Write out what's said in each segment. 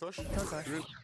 13. Totoş.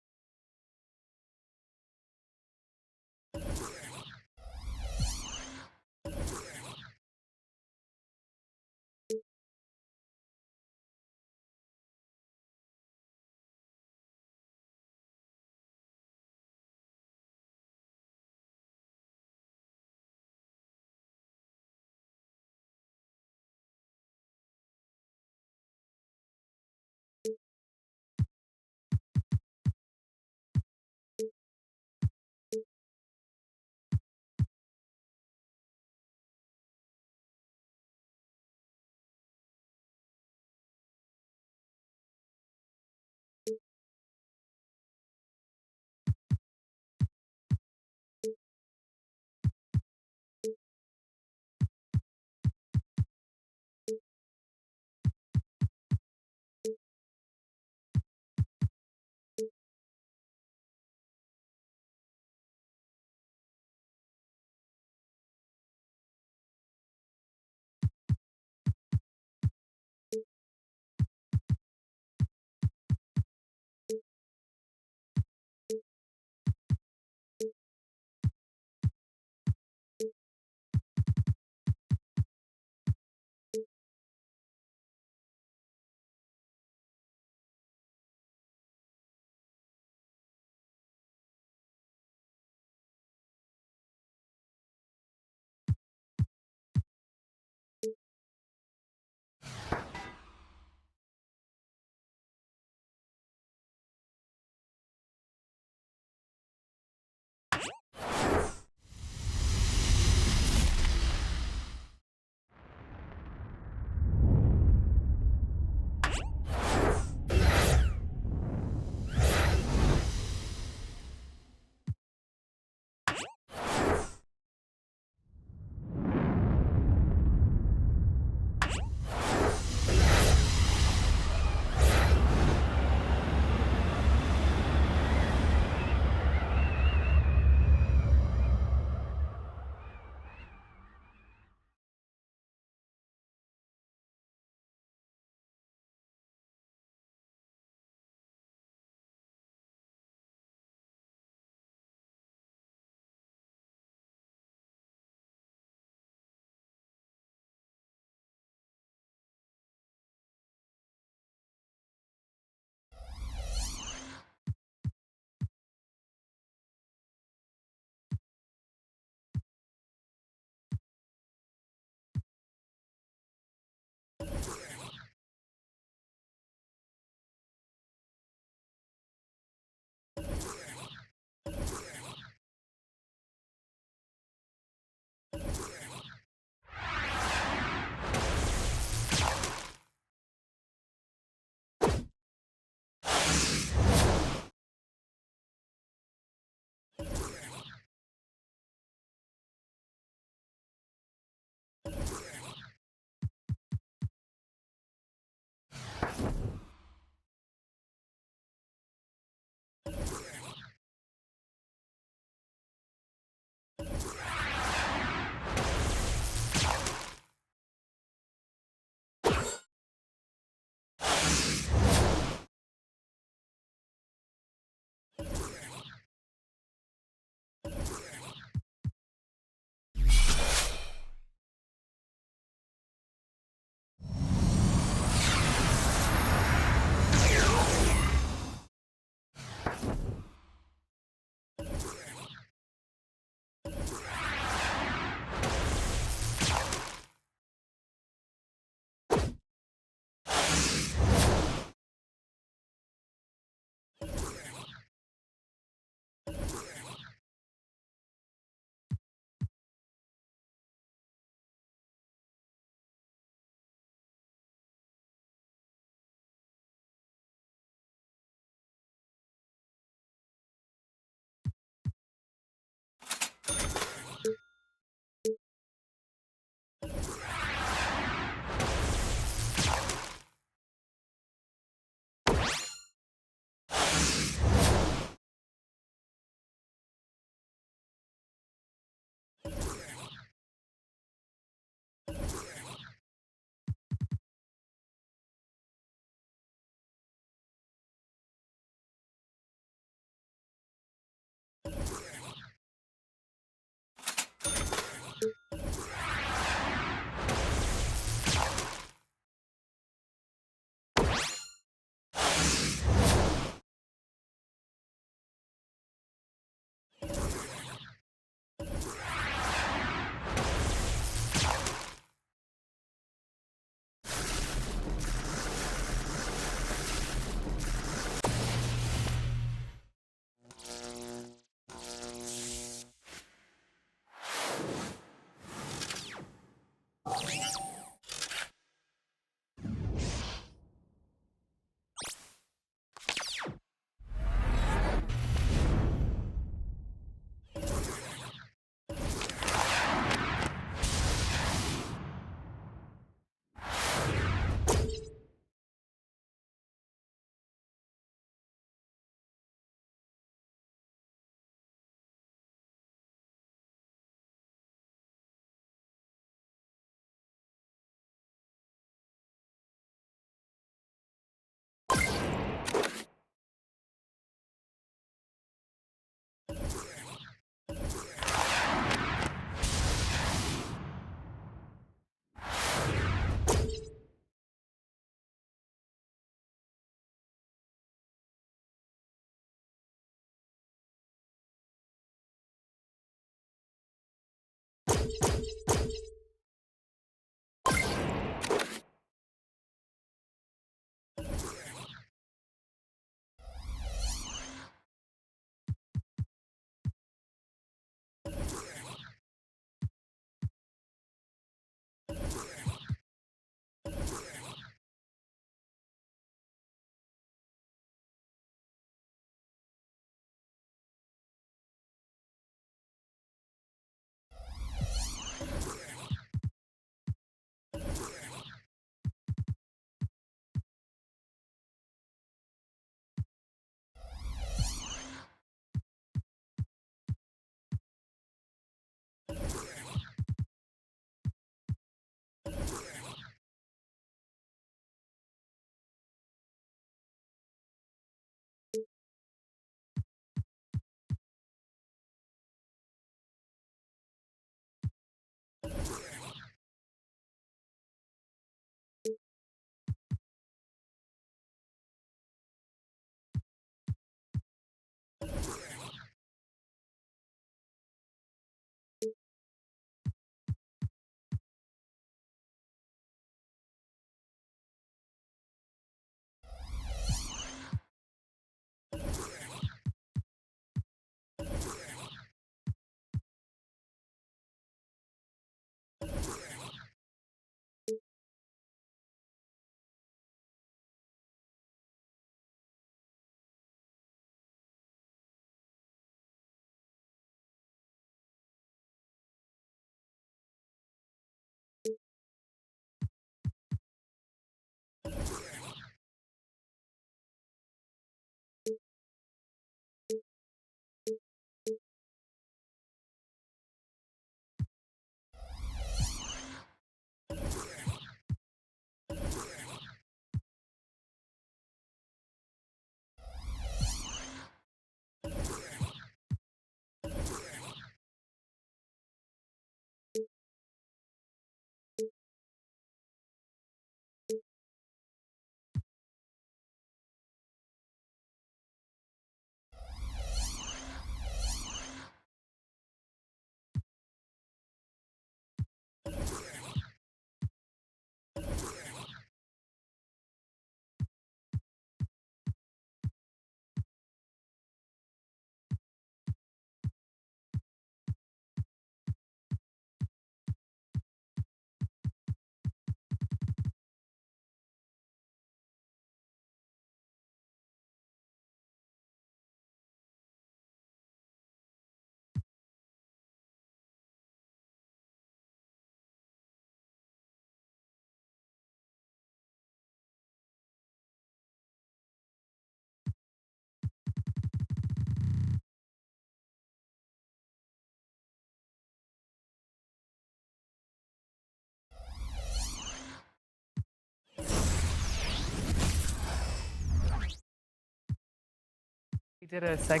We did a seg.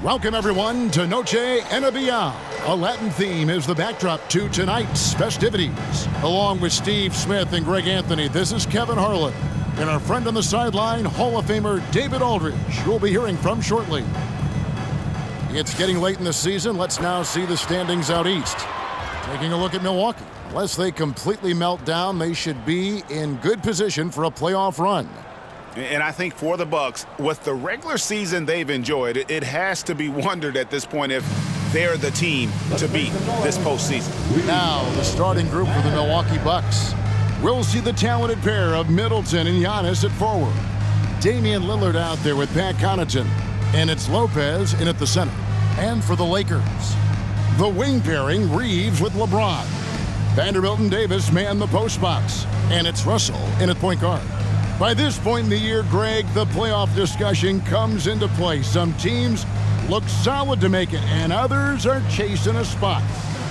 Welcome, everyone, to Noche Enabia. A Latin theme is the backdrop to tonight's festivities. Along with Steve Smith and Greg Anthony, this is Kevin Harlan. And our friend on the sideline, Hall of Famer David Aldridge, who we'll be hearing from shortly. It's getting late in the season. Let's now see the standings out east. Taking a look at Milwaukee. Unless they completely melt down, they should be in good position for a playoff run. And I think for the Bucks, with the regular season they've enjoyed, it has to be wondered at this point if they're the team to beat this postseason. Now, the starting group for the Milwaukee Bucks. We'll see the talented pair of Middleton and Giannis at forward. Damian Lillard out there with Pat Connaughton. And it's Lopez in at the center. And for the Lakers, the wing pairing Reeves with LeBron. Vanderbilt and Davis man the post box. And it's Russell in at point guard. By this point in the year, Greg, the playoff discussion comes into play. Some teams look solid to make it, and others are chasing a spot.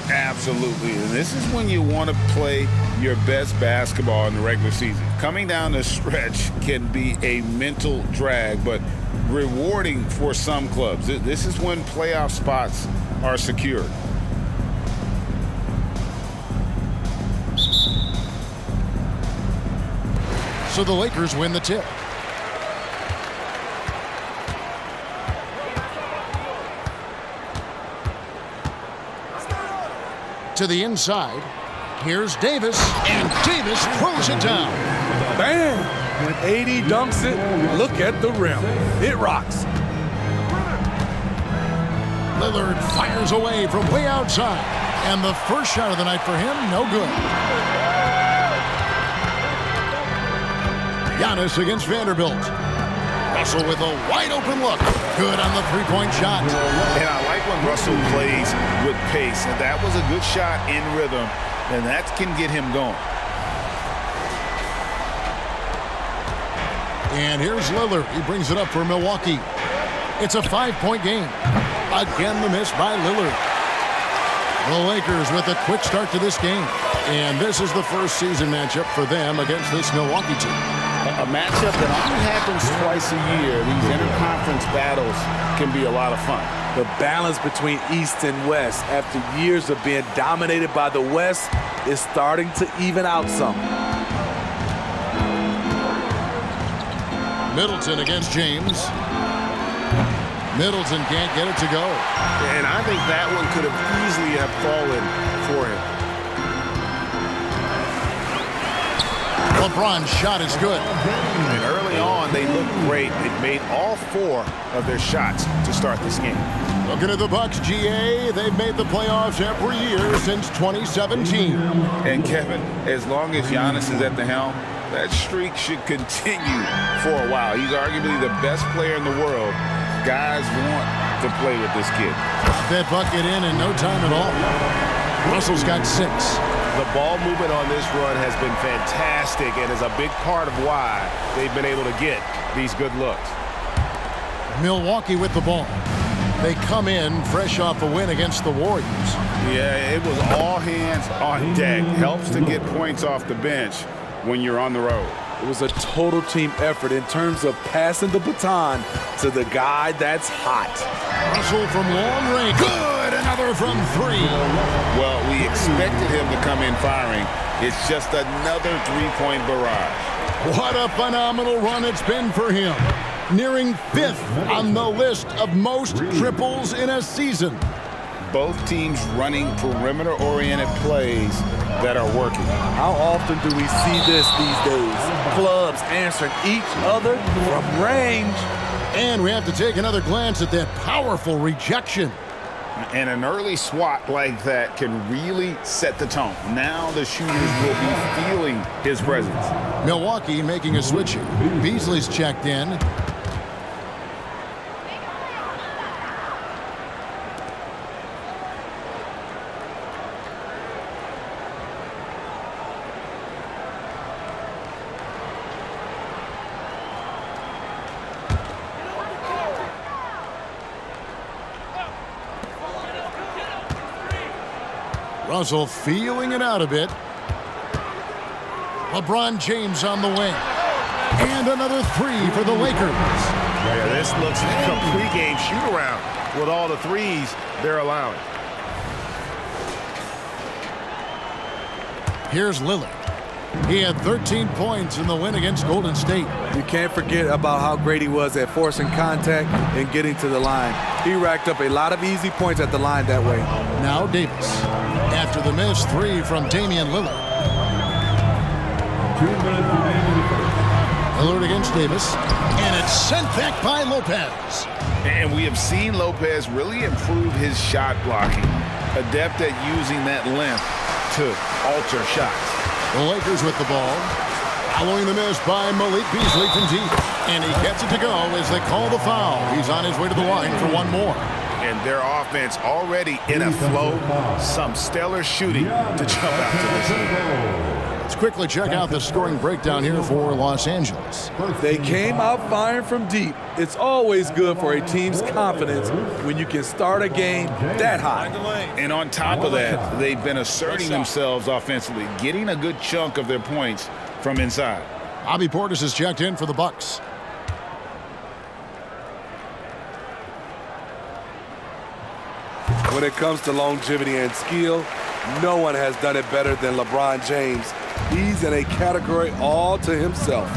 Absolutely. And this is when you want to play your best basketball in the regular season. Coming down the stretch can be a mental drag, but rewarding for some clubs. This is when playoff spots are secured. So the Lakers win the tip. To the inside. Here's Davis, and Davis throws it down. Bam! When AD dunks it, look at the rim. It rocks. Lillard fires away from way outside. And the first shot of the night for him, no good. Giannis against Vanderbilt. Russell with a wide-open look. Good on the three-point shot. And I like when Russell plays with pace. And that was a good shot in rhythm, and that can get him going. And here's Lillard. He brings it up for Milwaukee. It's a 5-point game. Again, the miss by Lillard. The Lakers with a quick start to this game. And this is the first season matchup for them against this Milwaukee team. A matchup that only happens twice a year. These interconference battles can be a lot of fun. The balance between East and West after years of being dominated by the West is starting to even out some. Middleton against James. Middleton can't get it to go. And I think that one could have easily have fallen for him. LeBron's shot is good. And early on, they looked great. They made all 4 of their shots to start this game. Looking at the Bucks, GA, they've made the playoffs every year since 2017. And Kevin, as long as Giannis is at the helm, that streak should continue for a while. He's arguably the best player in the world. Guys want to play with this kid. That bucket in no time at all. Russell's got 6. The ball movement on this run has been fantastic and is a big part of why they've been able to get these good looks. Milwaukee with the ball. They come in fresh off a win against the Warriors. Yeah, it was all hands on deck. Helps to get points off the bench when you're on the road. It was a total team effort in terms of passing the baton to the guy that's hot. Russell from long range. Good! Another from 3. Well, we expected him to come in firing. It's just another three-point barrage. What a phenomenal run it's been for him. Nearing 5th on the list of most triples in a season. Both teams running perimeter-oriented plays that are working. How often do we see this these days? Clubs answering each other from range. And we have to take another glance at that powerful rejection. And an early swat like that can really set the tone. Now the shooters will be feeling his presence. Milwaukee making a switch here. Beasley's checked in. Russell feeling it out a bit. LeBron James on the wing. And another three for the Lakers. Yeah, this looks like a pregame shoot-around with all the threes they're allowing. Here's Lillard. He had 13 points in the win against Golden State. You can't forget about how great he was at forcing contact and getting to the line. He racked up a lot of easy points at the line that way. Now Davis. After the missed three from Damian Lillard. Lillard against Davis. And it's sent back by Lopez. And we have seen Lopez really improve his shot blocking. Adept at using that length to alter shots. The Lakers with the ball. Following the miss by Malik Beasley from deep. And he gets it to go as they call the foul. He's on his way to the line for one more. And their offense already in a flow. Some stellar shooting to jump out to this lead. Let's quickly check out the scoring breakdown here for Los Angeles. They came out firing from deep. It's always good for a team's confidence when you can start a game that high. And on top of that, they've been asserting themselves offensively, getting a good chunk of their points from inside. Bobby Portis is checked in for the Bucks. When it comes to longevity and skill, no one has done it better than LeBron James. He's in a category all to himself.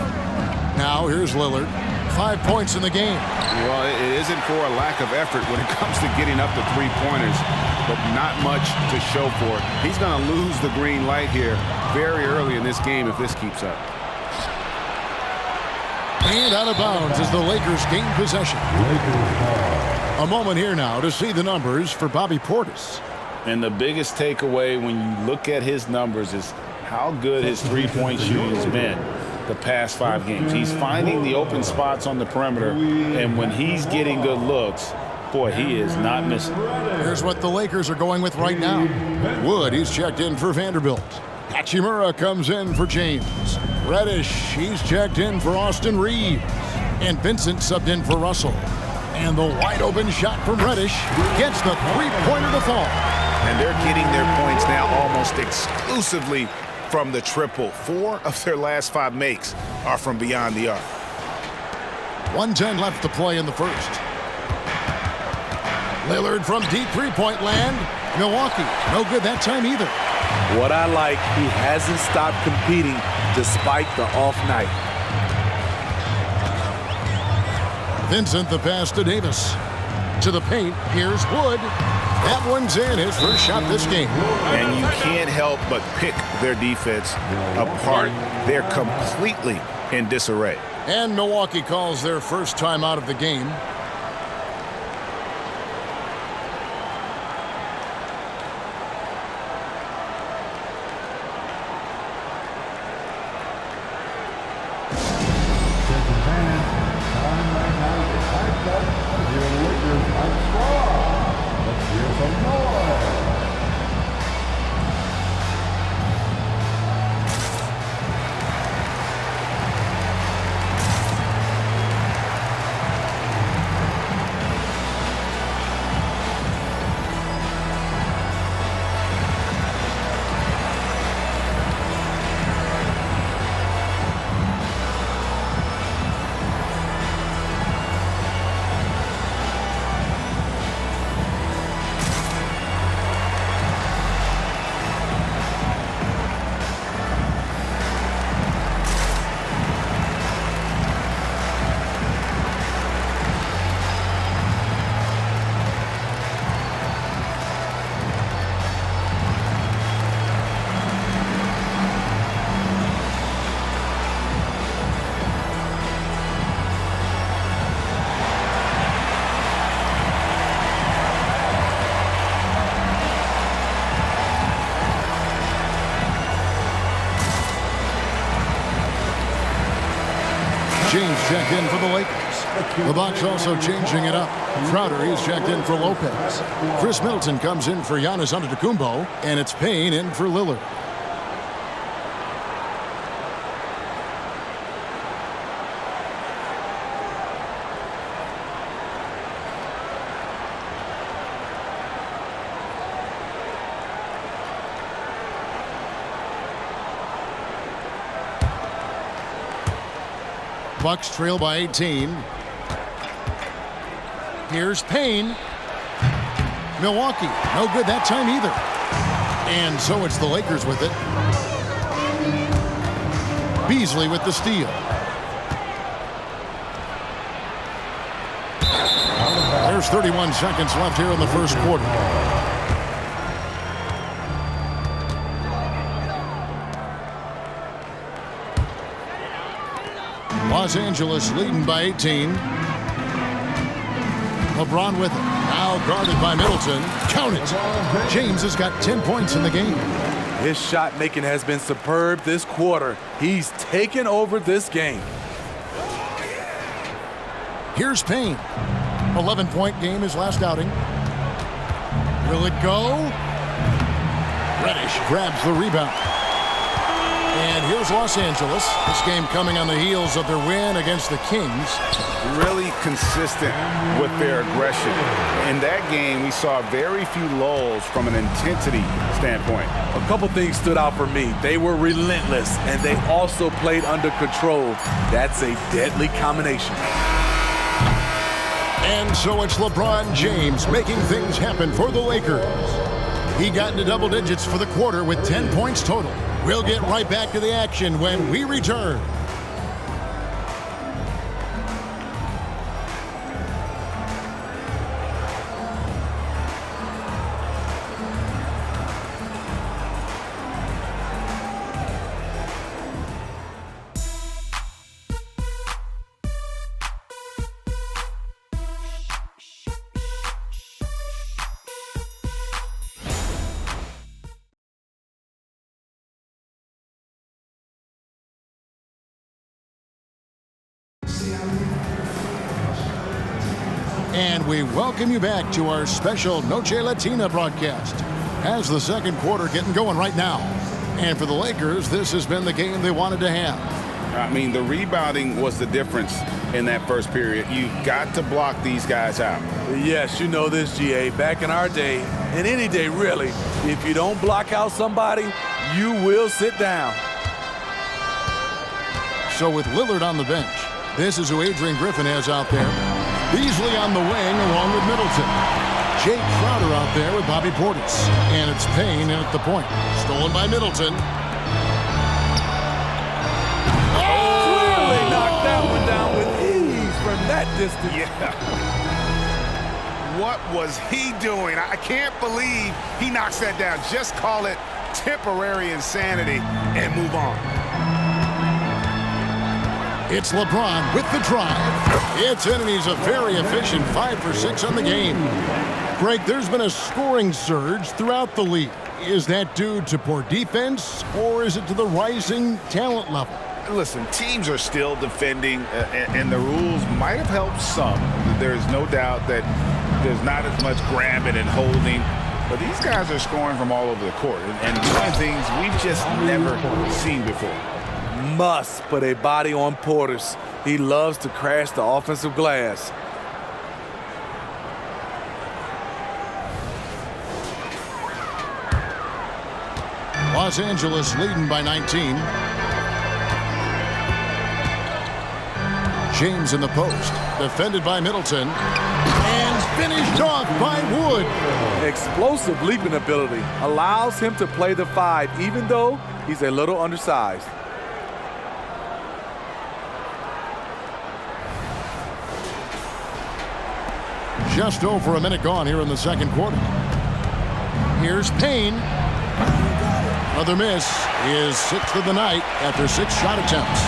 Now here's Lillard. 5 points in the game. Well, it isn't for a lack of effort when it comes to getting up to three-pointers, but not much to show for it. He's going to lose the green light here very early in this game if this keeps up. And out of bounds as the Lakers gain possession. A moment here now to see the numbers for Bobby Portis. And the biggest takeaway when you look at his numbers is how good his three-point shooting has been the past 5 games. He's finding the open spots on the perimeter, and when he's getting good looks, boy, he is not missing. Here's what the Lakers are going with right now. Wood, he's checked in for Vanderbilt. Hachimura comes in for James. Reddish, he's checked in for Austin Reeves. And Vincent subbed in for Russell. And the wide open shot from Reddish gets the three-pointer to fall. And they're getting their points now almost exclusively from the triple. 4 of their last 5 makes are from beyond the arc. 1:10 left to play in the first. Lillard from deep three-point land. Milwaukee, no good that time either. What I like, he hasn't stopped competing despite the off night. Vincent the pass to Davis. To the paint, here's Wood. That one's in, his first shot this game. And you can't help but pick their defense apart. They're completely in disarray. And Milwaukee calls their first time out of the game. James checked in for the Lakers. The Bucks also changing it up. Crowder, he's checked in for Lopez. Chris Middleton comes in for Giannis Antetokounmpo, and it's Payne in for Lillard. Bucks trail by 18. Here's Payne. Milwaukee, no good that time either. And so it's the Lakers with it. Beasley with the steal. There's 31 seconds left here in the first quarter. Los Angeles leading by 18. LeBron with it. Now guarded by Middleton. Count it. James has got 10 points in the game. His shot making has been superb this quarter. He's taken over this game. Here's Payne. 11-point game his last outing. Will it go? Reddish grabs the rebound. And here's Los Angeles. This game coming on the heels of their win against the Kings. Really consistent with their aggression. In that game, we saw very few lulls from an intensity standpoint. A couple things stood out for me. They were relentless, and they also played under control. That's a deadly combination. And so it's LeBron James making things happen for the Lakers. He got into double digits for the quarter with 10 points total. We'll get right back to the action when we return. And we welcome you back to our special Noche Latina broadcast. As the second quarter getting going right now. And for the Lakers, this has been the game they wanted to have. I mean, the rebounding was the difference in that first period. You've got to block these guys out. Yes, you know this, GA. Back in our day, and any day really, if you don't block out somebody, you will sit down. So with Lillard on the bench, this is who Adrian Griffin has out there. Beasley on the wing along with Middleton. Jake Crowder out there with Bobby Portis. And it's Payne in at the point. Stolen by Middleton. Clearly knocked that one down with ease from that distance. Yeah. What was he doing? I can't believe he knocks that down. Just call it temporary insanity and move on. It's LeBron with the drive. It's in, and he's a very efficient 5 for 6 on the game. Greg, there's been a scoring surge throughout the league. Is that due to poor defense, or is it to the rising talent level? Listen, teams are still defending, and the rules might have helped some. There's no doubt that there's not as much grabbing and holding. But these guys are scoring from all over the court, and doing things we've just never seen before. Must put a body on Portis. He loves to crash the offensive glass. Los Angeles leading by 19. James in the post, defended by Middleton, and finished off by Wood. Explosive leaping ability allows him to play the 5, even though he's a little undersized. Just over a minute gone here in the second quarter. Here's Payne. Another miss. His 6th of the night after 6 shot attempts.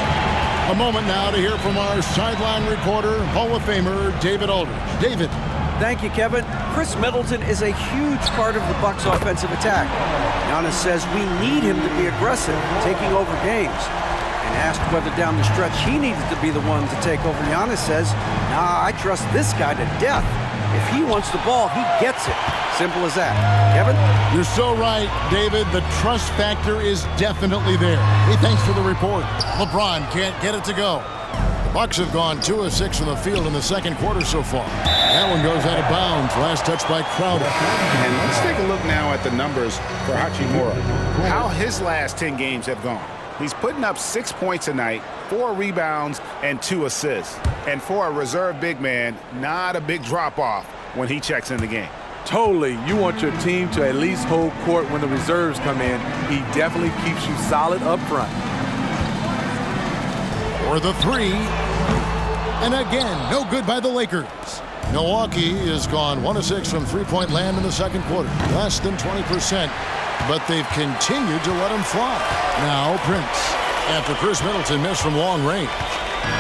A moment now to hear from our sideline reporter, Hall of Famer David Aldridge. David. Thank you, Kevin. Chris Middleton is a huge part of the Bucks' offensive attack. Giannis says we need him to be aggressive, taking over games. And asked whether down the stretch he needed to be the one to take over, Giannis says, "Nah, I trust this guy to death. If he wants the ball, he gets it." Simple as that. Kevin? You're so right, David. The trust factor is definitely there. Hey, thanks for the report. LeBron can't get it to go. The Bucks have gone 2 of 6 from the field in the second quarter so far. That one goes out of bounds. Last touch by Crowder. And let's take a look now at the numbers for Hachimura. How his last 10 games have gone. He's putting up 6 points a night, 4 rebounds, and 2 assists. And for a reserve big man, not a big drop-off when he checks in the game. Totally. You want your team to at least hold court when the reserves come in. He definitely keeps you solid up front. For the three. And again, no good by the Lakers. Milwaukee has gone 1 of 6 from three-point land in the second quarter. Less than 20%. But they've continued to let him fly. Now Prince. After Chris Middleton missed from long range.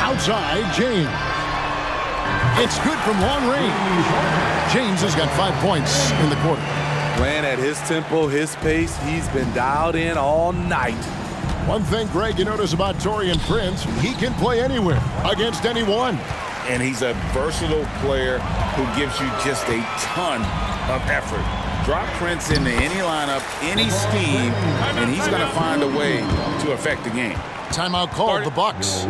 Outside, James. It's good from long range. James has got 5 points in the quarter. Playing at his tempo, his pace, he's been dialed in all night. One thing, Greg, you notice about Taurean Prince, he can play anywhere, against anyone. And he's a versatile player who gives you just a ton of effort. Drop Prince into any lineup, any scheme, and he's going to find a way to affect the game. Timeout called, the Bucks.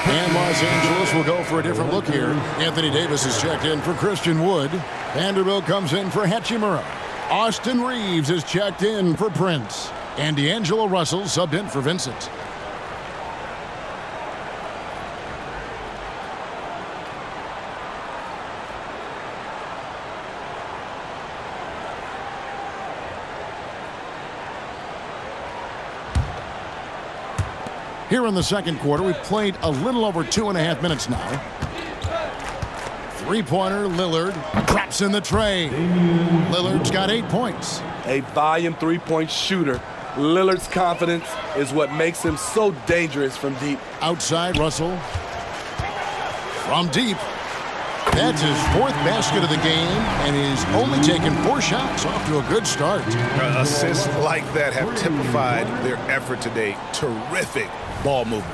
And Los Angeles will go for a different look here. Anthony Davis is checked in for Christian Wood. Vanderbilt comes in for Hachimura. Austin Reeves is checked in for Prince. And D'Angelo Russell subbed in for Vincent. Here in the second quarter, we've played a little over 2.5 minutes now. Three-pointer, Lillard drops in the tray. Lillard's got 8 points. A volume three-point shooter. Lillard's confidence is what makes him so dangerous from deep. Outside, Russell. From deep. That's his 4th basket of the game, and he's only taken 4 shots. Off to a good start. Assists like that have typified their effort today. Terrific ball movement.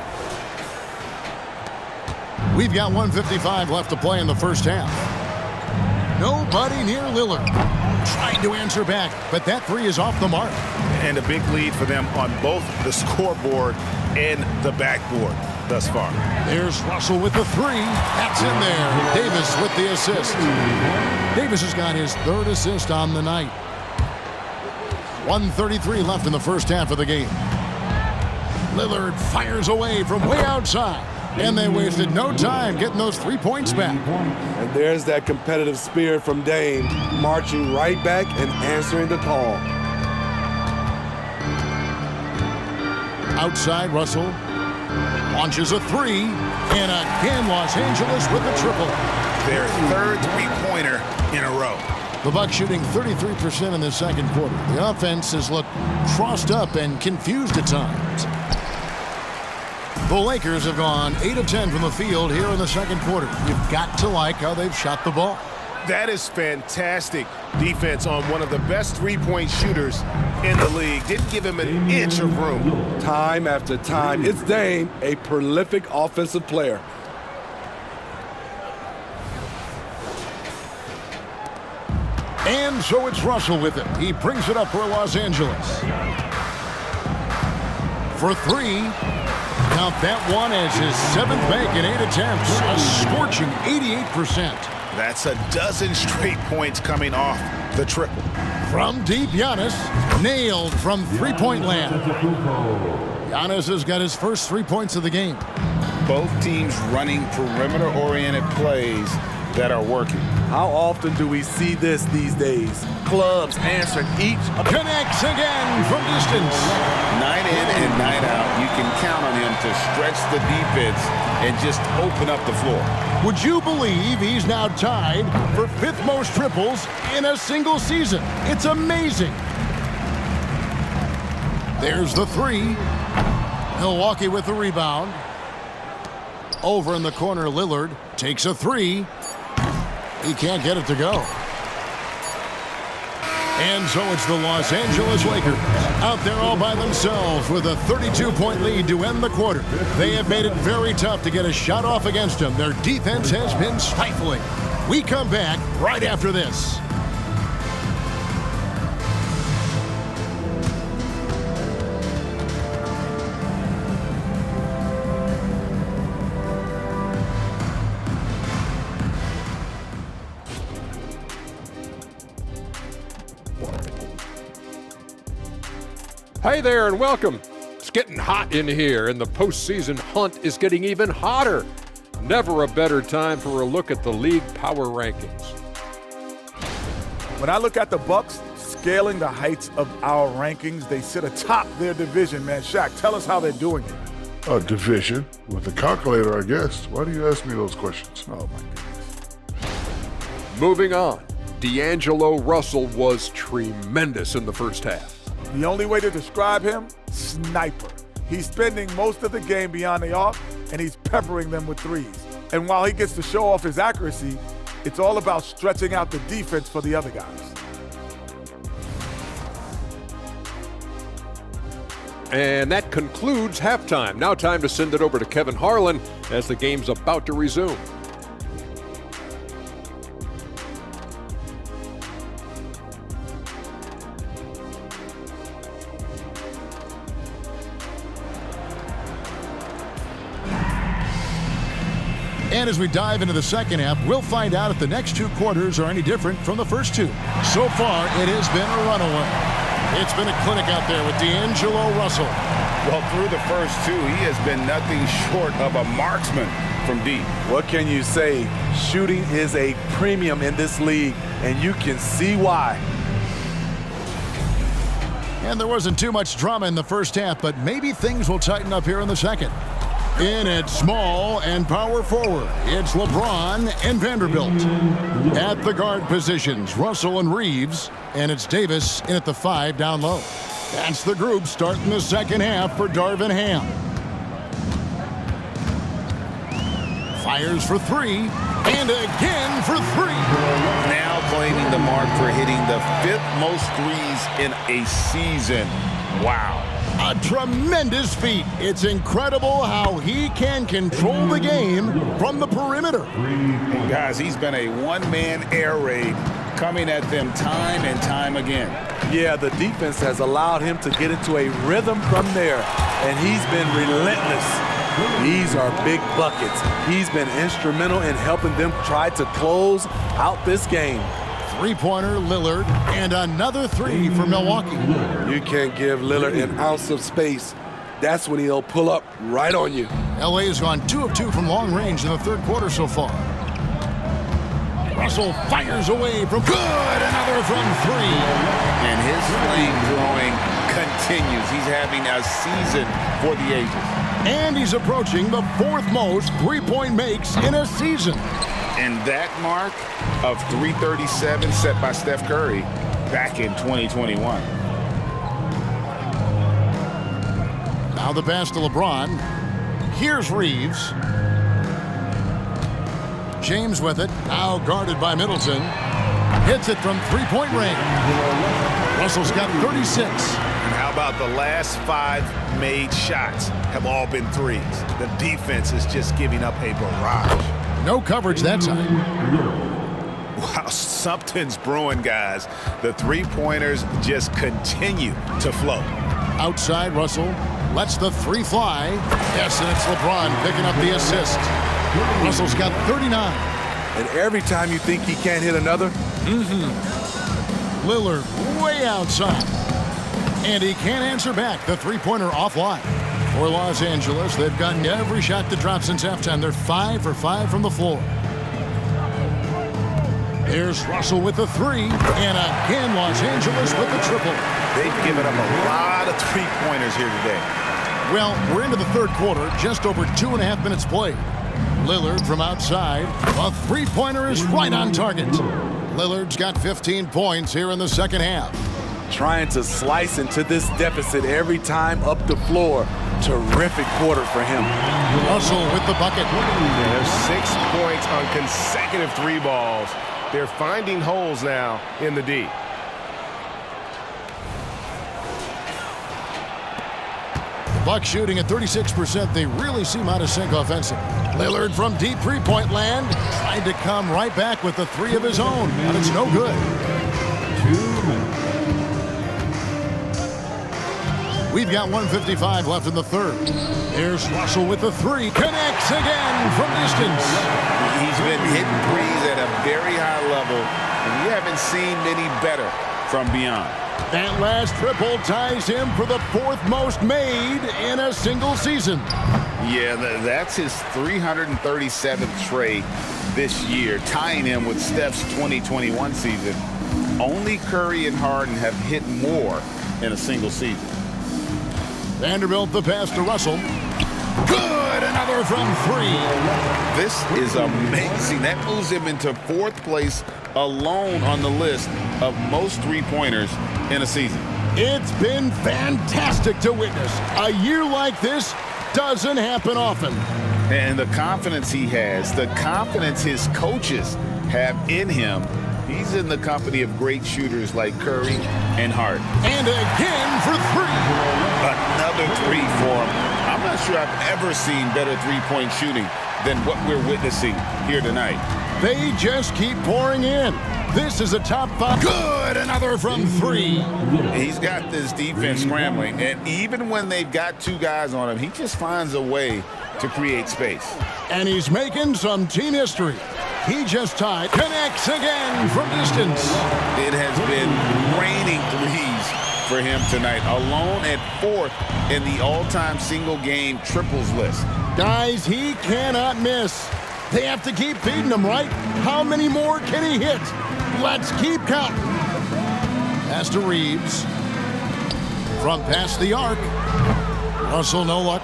We've got 1:55 left to play in the first half. Nobody near Lillard. Trying to answer back, but that three is off the mark. And a big lead for them on both the scoreboard and the backboard thus far. There's Russell with the three. That's in there. Davis with the assist. Davis has got his 3rd assist on the night. 1:33 left in the first half of the game. Lillard fires away from way outside. And they wasted no time getting those 3 points back. And there's that competitive spirit from Dame, marching right back and answering the call. Outside, Russell launches a three. And again, Los Angeles with the triple. their third three-pointer in a row. The Bucks shooting 33% in the second quarter. The offense has looked crossed up and confused at times. The Lakers have gone 8 of 10 from the field here in the second quarter. You've got to like how they've shot the ball. That is fantastic defense on one of the best three-point shooters in the league. Didn't give him an inch of room. Time after time, it's Dame, a prolific offensive player. And so it's Russell with it. He brings it up for Los Angeles. For three. Count that one as his 7th bank in 8 attempts. A scorching 88%. That's a dozen straight points coming off the triple. From deep, Giannis nailed from three-point land. Giannis has got his first 3 points of the game. Both teams running perimeter-oriented plays that are working. How often do we see this these days? Clubs answering each. Connects again from distance. Night in and night out, you can count on him to stretch the defense and just open up the floor. Would you believe he's now tied for 5th most triples in a single season? It's amazing. There's the three. Milwaukee with the rebound. Over in the corner, Lillard takes a three. He can't get it to go. And so it's the Los Angeles Lakers out there all by themselves with a 32-point lead to end the quarter. They have made it very tough to get a shot off against them. Their defense has been stifling. We come back right after this. Hey there and welcome. It's getting hot in here and the postseason hunt is getting even hotter. Never a better time for a look at the league power rankings. When I look at the Bucks scaling the heights of our rankings, they sit atop their division, man. Shaq, tell us how they're doing it. A division with a calculator, I guess. Why do you ask me those questions? Oh, my goodness. Moving on, D'Angelo Russell was tremendous in the first half. The only way to describe him, sniper. He's spending most of the game beyond the arc, and he's peppering them with threes. And while he gets to show off his accuracy, it's all about stretching out the defense for the other guys. And that concludes halftime. Now time to send it over to Kevin Harlan as the game's about to resume. And as we dive into the second half, we'll find out if the next 2 quarters are any different from the first 2. So far, it has been a runaway. It's been a clinic out there with D'Angelo Russell. Well, through the first 2, he has been nothing short of a marksman from deep. What can you say? Shooting is a premium in this league, and you can see why. And there wasn't too much drama in the first half, but maybe things will tighten up here in the second. In at small and power forward, it's LeBron and Vanderbilt. At the guard positions, Russell and Reeves, and it's Davis in at the 5 down low. That's the group starting the second half for Darvin Ham. Fires for 3, and again for 3. Now claiming the mark for hitting the 5th most threes in a season. Wow. A tremendous feat. It's incredible how he can control the game from the perimeter. And guys, he's been a one-man air raid coming at them time and time again. Yeah, the defense has allowed him to get into a rhythm from there, and he's been relentless. These are big buckets. He's been instrumental in helping them try to close out this game. Three-pointer, Lillard, and another 3 for Milwaukee. You can't give Lillard an ounce of space. That's when he'll pull up right on you. LA has gone 2 of 2 from long range in the third quarter so far. Russell fires away from good, another from 3. And his flame throwing continues. He's having a season for the ages. And he's approaching the 4th most three-point makes in a season. And that mark of 337 set by Steph Curry back in 2021. Now the pass to LeBron. Here's Reeves. James with it. Now guarded by Middleton. Hits it from three-point range. Russell's got 36. And how about the last 5 made shots have all been threes? The defense is just giving up a barrage. No coverage that time. Wow, something's brewing, guys. The three-pointers just continue to flow. Outside, Russell lets the three fly. Yes, and it's LeBron picking up the assist. Russell's got 39. And every time you think he can't hit another, Lillard way outside. And he can't answer back. The three-pointer offline. For Los Angeles, they've gotten every shot to drop since halftime. They're 5 for 5 from the floor. There's Russell with the three. And again, Los Angeles with the triple. They've given up a lot of three-pointers here today. Well, we're into the third quarter, just over 2.5 minutes played. Lillard from outside. A three-pointer is right on target. Lillard's got 15 points here in the second half. trying to slice into this deficit every time up the floor. Terrific quarter for him. Russell with the bucket. There's 6 points on consecutive three balls. They're finding holes now in the D. Bucks shooting at 36%. They really seem out of sync offensively. Lillard from deep three-point land tried to come right back with the three of his own, but it's no good. We've got 1:55 left in the third. Here's Russell with the three. Connects again from distance. He's been hitting threes at a very high level, and we haven't seen many better from beyond. That last triple ties him for the fourth most made in a single season. Yeah, that's his 337th trade this year, tying him with Steph's 2021 season. Only Curry and Harden have hit more in a single season. Vanderbilt the pass to Russell. Good, another from three. This is amazing. That moves him into fourth place alone on the list of most three-pointers in a season. It's been fantastic to witness. A year like this doesn't happen often. And the confidence he has, the confidence his coaches have in him, he's in the company of great shooters like Curry and Harden. And again for three. Another three for him. I'm not sure I've ever seen better three-point shooting than what we're witnessing here tonight. They just keep pouring in. This is a top five. Good, another from three. He's got this defense scrambling, and even when they've got two guys on him, he just finds a way to create space. And he's making some team history. He just tied. Connects again from distance. It has been raining threes for him tonight, alone at fourth in the all-time single-game triples list. Guys, he cannot miss. They have to keep feeding him, right? How many more can he hit? Let's keep counting. Pass to Reeves. From past the arc. Russell, no luck.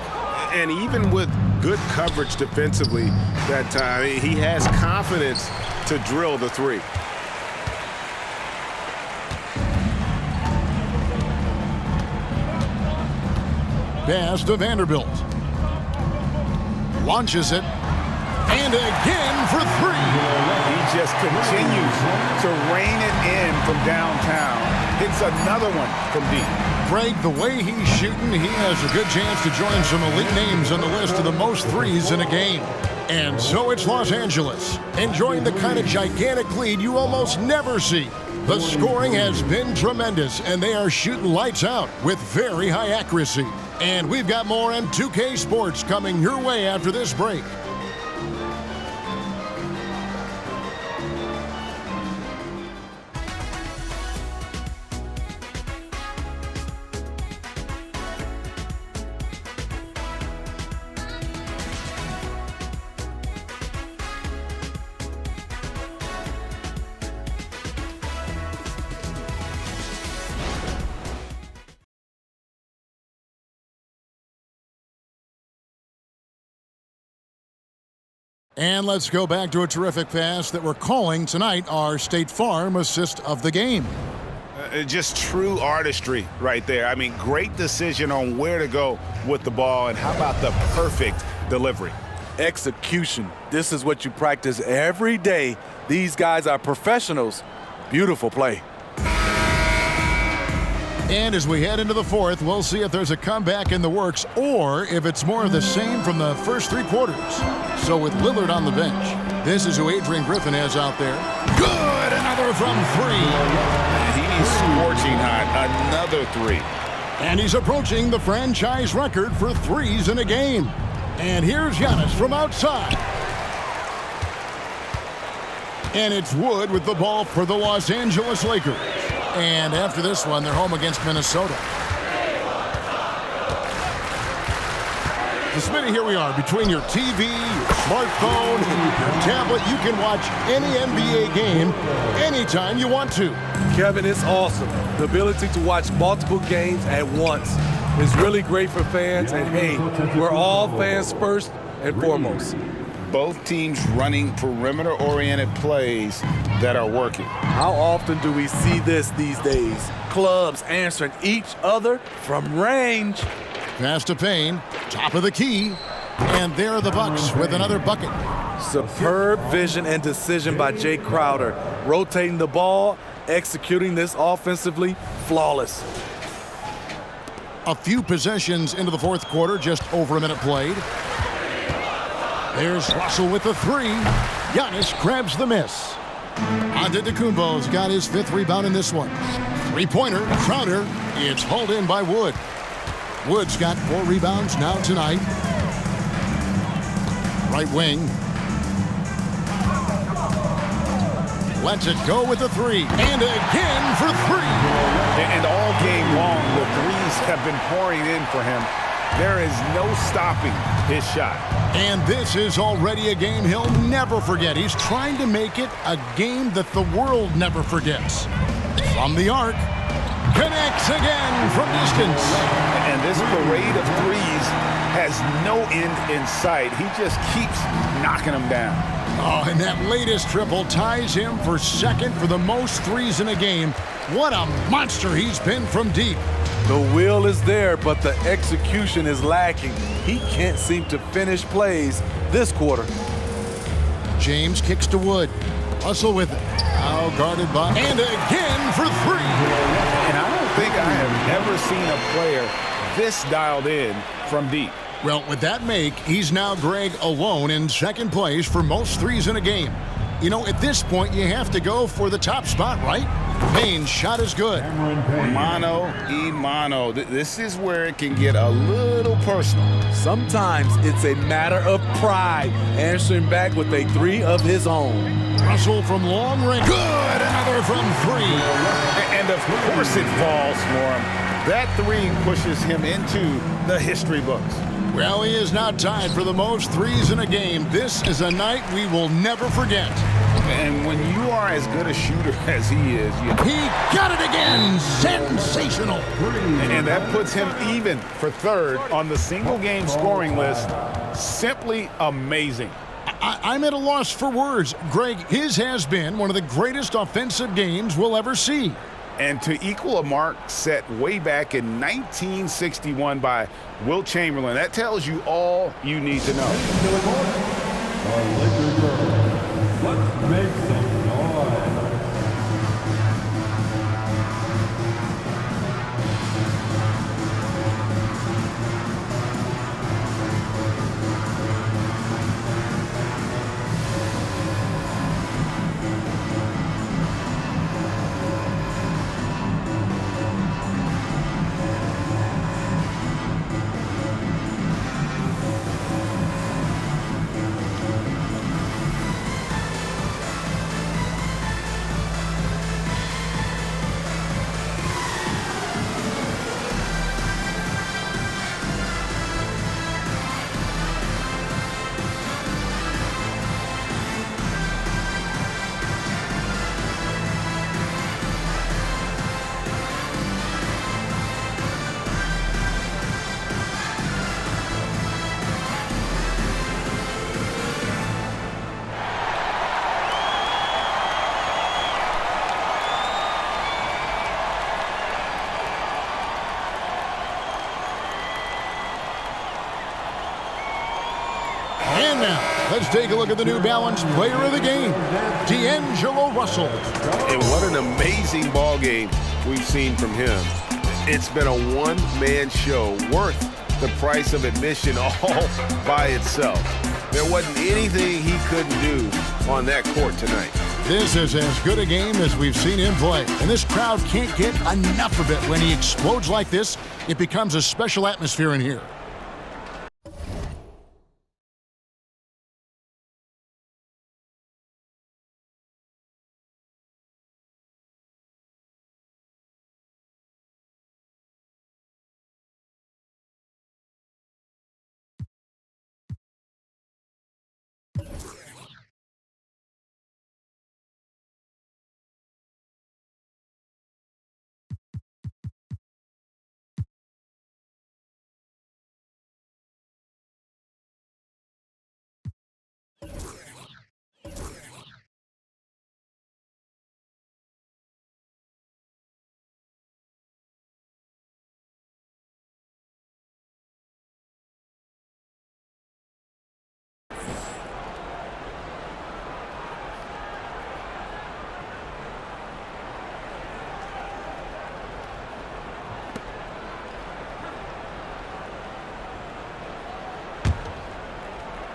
And even with good coverage defensively that time, he has confidence to drill the three. Pass to Vanderbilt. Launches it. And again for three. He just continues to rein it in from downtown. Hits another one from deep. Greg, the way he's shooting, he has a good chance to join some elite names on the list of the most threes in a game. And so it's Los Angeles, enjoying the kind of gigantic lead you almost never see. The scoring has been tremendous, and they are shooting lights out with very high accuracy. And we've got more M2K Sports coming your way after this break. And let's go back to a terrific pass that we're calling tonight our State Farm assist of the game. Just true artistry right there. I mean, great decision on where to go with the ball, and how about the perfect delivery? Execution. This is what you practice every day. These guys are professionals. Beautiful play. And as we head into the fourth, we'll see if there's a comeback in the works or if it's more of the same from the first 3 quarters. So with Lillard on the bench, this is who Adrian Griffin has out there. Good! Another from 3. He's scorching hot. Another 3. And he's approaching the franchise record for threes in a game. And here's Giannis from outside. And it's Wood with the ball for the Los Angeles Lakers. And after this one, they're home against Minnesota. So, Smitty, here we are. Between your TV, your smartphone, your tablet, you can watch any NBA game anytime you want to. Kevin, it's awesome. The ability to watch multiple games at once is really great for fans. And, hey, we're all fans first and foremost. Both teams running perimeter-oriented plays that are working. How often do we see this these days? Clubs answering each other from range. Pass to Payne, top of the key, and there are the Bucks with another bucket. Superb vision and decision by Jay Crowder. Rotating the ball, executing this offensively, flawless. A few possessions into the fourth quarter, just over a minute played. There's Russell with the 3. Giannis grabs the miss. Antetokounmpo's got his 5th rebound in this one. 3-pointer, Crowder. It's hauled in by Wood. Wood's got 4 rebounds now tonight. Right wing. Lets it go with the 3. And again for 3. And all game long, the threes have been pouring in for him. There is no stopping his shot. And this is already a game he'll never forget. He's trying to make it a game that the world never forgets. From the arc, connects again from distance. And this parade of threes has no end in sight. He just keeps knocking them down. Oh, and that latest triple ties him for second for the most threes in a game. What a monster he's been from deep. The will is there, but the execution is lacking. He can't seem to finish plays this quarter. James kicks to Wood. Russell with it. Now guarded by. And again for 3. And I don't think I have ever seen a player this dialed in from deep. Well, with that make, he's now Greg alone in second place for most threes in a game. You know, at this point, you have to go for the top spot, right? Payne's shot is good. Mano y mano. This is where it can get a little personal. Sometimes it's a matter of pride, answering back with a 3 of his own. Russell from long range. Good! Another from 3. And of course it falls for him. That 3 pushes him into the history books. Well, he is now tied for the most threes in a game. This is a night we will never forget. And when you are as good a shooter as he is, he got it again. Sensational. And that puts him even for 3rd on the single-game scoring list. Simply amazing. I'm at a loss for words. Greg, his has been one of the greatest offensive games we'll ever see. And to equal a mark set way back in 1961 by Wilt Chamberlain, that tells you all you need to know. Let's make some noise. let's take a look at the New Balance player of the game, D'Angelo Russell. And what an amazing ball game we've seen from him. It's been a one-man show worth the price of admission all by itself. There wasn't anything he couldn't do on that court tonight. This is as good a game as we've seen him play, and this crowd can't get enough of it. When he explodes like this, it becomes a special atmosphere in here.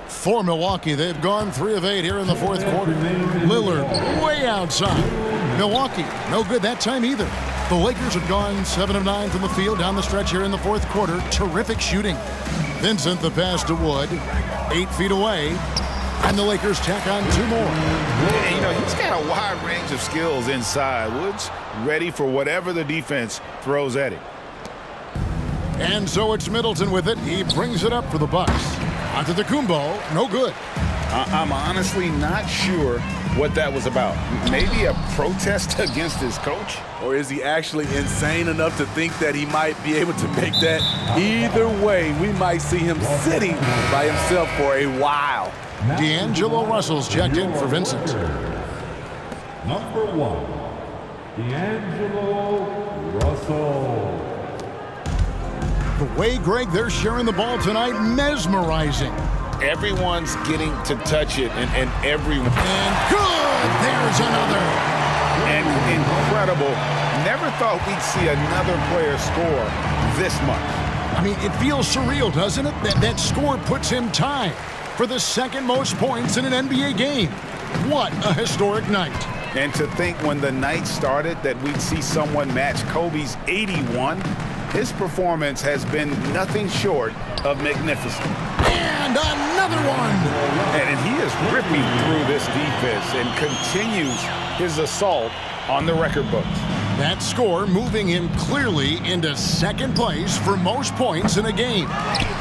For Milwaukee, they've gone 3 of 8 here in the fourth quarter. Lillard way outside. Milwaukee, no good that time either. The Lakers had gone 7 of 9 from the field down the stretch here in the fourth quarter. Terrific shooting. Vincent, the pass to Wood, 8 feet away. And the Lakers tack on 2 more. Yeah, you know, he's got a wide range of skills inside. Woods ready for whatever the defense throws at him. And so it's Middleton with it. He brings it up for the Bucks. Antetokounmpo, no good. I'm honestly not sure what that was about. Maybe a protest against his coach? Or is he actually insane enough to think that he might be able to make that? Either way, we might see him sitting by himself for a while. D'Angelo Russell's checked in for Vincent. Number 1, D'Angelo Russell. The way, Greg, they're sharing the ball tonight, mesmerizing. Everyone's getting to touch it, and everyone. And good! There's another. And incredible. Never thought we'd see another player score this much. I mean, it feels surreal, doesn't it? That score puts him tied for the second most points in an NBA game. What a historic night. And to think when the night started that we'd see someone match Kobe's 81, his performance has been nothing short of magnificent. And another one! And he is ripping through this defense and continues his assault on the record books. That score moving him clearly into second place for most points in a game.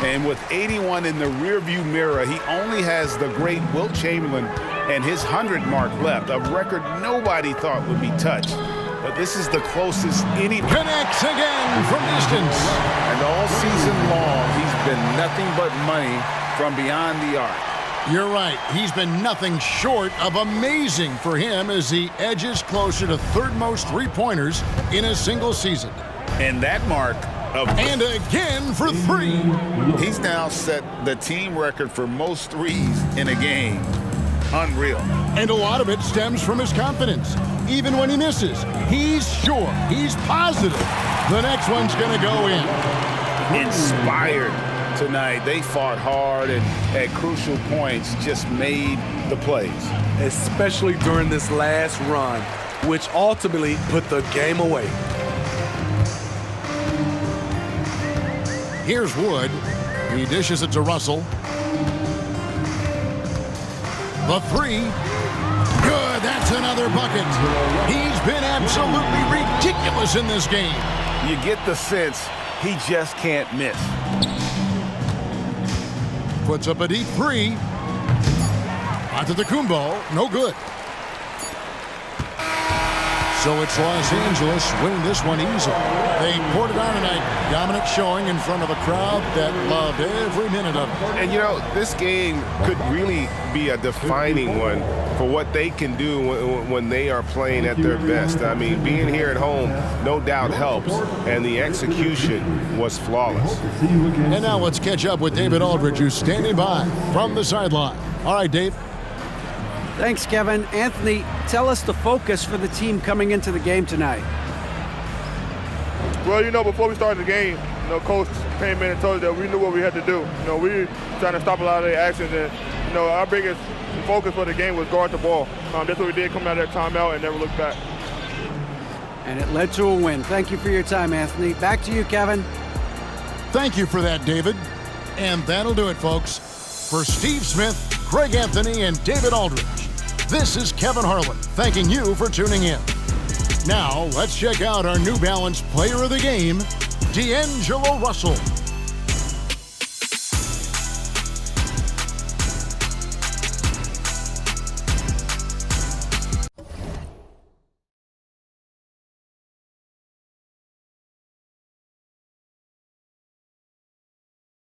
And with 81 in the rearview mirror, he only has the great Wilt Chamberlain and his 100 mark left, a record nobody thought would be touched. But this is the closest any... Connects again from distance. And all season long, he's been nothing but money from beyond the arc. You're right. He's been nothing short of amazing for him as he edges closer to third most three-pointers in a single season. And that mark of... And again for 3. He's now set the team record for most threes in a game. Unreal. And a lot of it stems from his confidence. Even when he misses, he's sure, he's positive the next one's going to go in. Inspired tonight. They fought hard and at crucial points just made the plays. Especially during this last run, which ultimately put the game away. Here's Wood. He dishes it to Russell. The 3. Good, that's another bucket. He's been absolutely ridiculous in this game. You get the sense he just can't miss. Puts up a deep 3. Antetokounmpo, no good. So it's Los Angeles winning this one easily. They poured it on tonight. Dominant showing in front of a crowd that loved every minute of it. And, you know, this game could really be a defining one for what they can do when they are playing at their best. I mean, being here at home no doubt helps, and the execution was flawless. And now let's catch up with David Aldridge, who's standing by from the sideline. All right, Dave. Thanks, Kevin. Anthony, tell us the focus for the team coming into the game tonight. Well, before we started the game, Coach came in and told us that we knew what we had to do. We were trying to stop a lot of their actions, and, our biggest focus for the game was guard the ball. That's what we did coming out of that timeout and never looked back. And it led to a win. Thank you for your time, Anthony. Back to you, Kevin. Thank you for that, David. And that'll do it, folks. For Steve Smith, Craig Anthony, and David Aldridge, this is Kevin Harlan thanking you for tuning in. Now, let's check out our New Balance Player of the Game, D'Angelo Russell.